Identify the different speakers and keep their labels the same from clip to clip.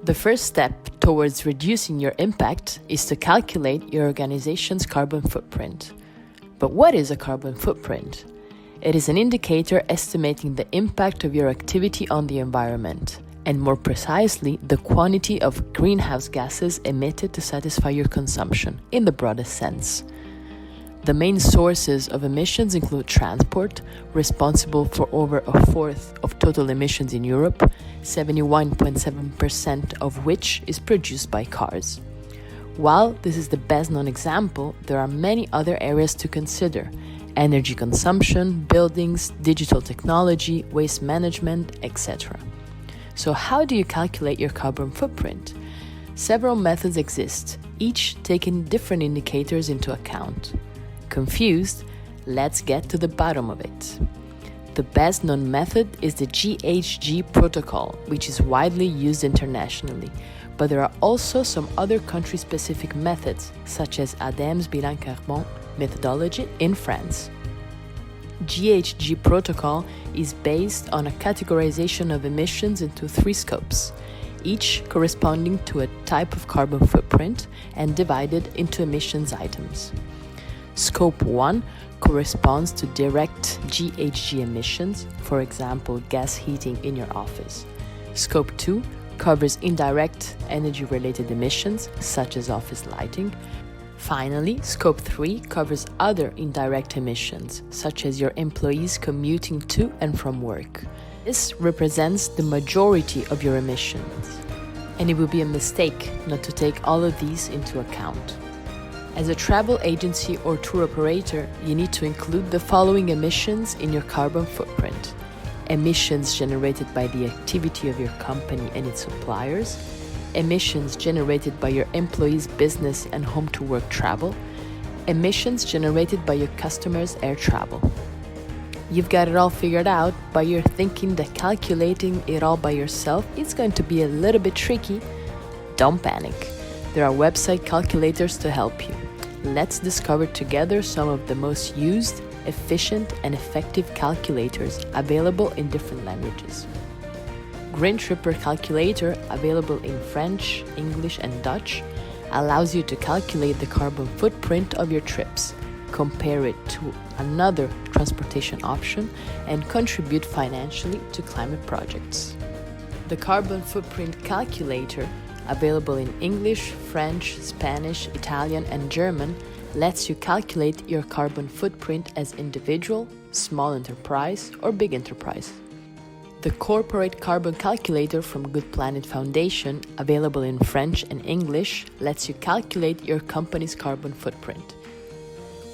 Speaker 1: The first step towards reducing your impact is to calculate your organization's carbon footprint. But what is a carbon footprint? It is an indicator estimating the impact of your activity on the environment, and more precisely, the quantity of greenhouse gases emitted to satisfy your consumption, in the broadest sense. The main sources of emissions include transport, responsible for over a fourth of total emissions in Europe, 71.7% of which is produced by cars. While this is the best known example, there are many other areas to consider: energy consumption, buildings, digital technology, waste management, etc. So how do you calculate your carbon footprint? Several methods exist, each taking different indicators into account. Confused? Let's get to the bottom of it. The best known method is the GHG protocol, which is widely used internationally, but there are also some other country-specific methods, such as ADEME's bilan carbone methodology in France. GHG protocol is based on a categorization of emissions into 3 scopes, each corresponding to a type of carbon footprint and divided into emissions items. Scope 1 corresponds to direct GHG emissions, for example, gas heating in your office. Scope 2 covers indirect energy-related emissions, such as office lighting. Finally, Scope 3 covers other indirect emissions, such as your employees commuting to and from work. This represents the majority of your emissions, and it would be a mistake not to take all of these into account. As a travel agency or tour operator, you need to include the following emissions in your carbon footprint: emissions generated by the activity of your company and its suppliers, emissions generated by your employees' business and home-to-work travel, emissions generated by your customers' air travel. You've got it all figured out, but you're thinking that calculating it all by yourself is going to be a little bit tricky? Don't panic. There are website calculators to help you. Let's discover together some of the most used, efficient, and effective calculators available in different languages. Green Tripper Calculator, available in French, English, and Dutch, allows you to calculate the carbon footprint of your trips, compare it to another transportation option, and contribute financially to climate projects. The Carbon Footprint Calculator, available in English, French, Spanish, Italian, and German, lets you calculate your carbon footprint as individual, small enterprise, or big enterprise. The Corporate Carbon Calculator from Good Planet Foundation, available in French and English, lets you calculate your company's carbon footprint.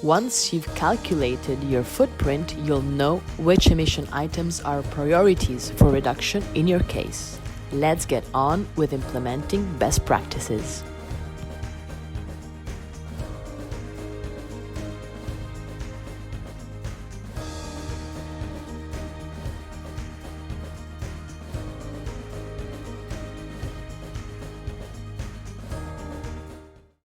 Speaker 1: Once you've calculated your footprint, you'll know which emission items are priorities for reduction in your case. Let's get on with implementing best practices.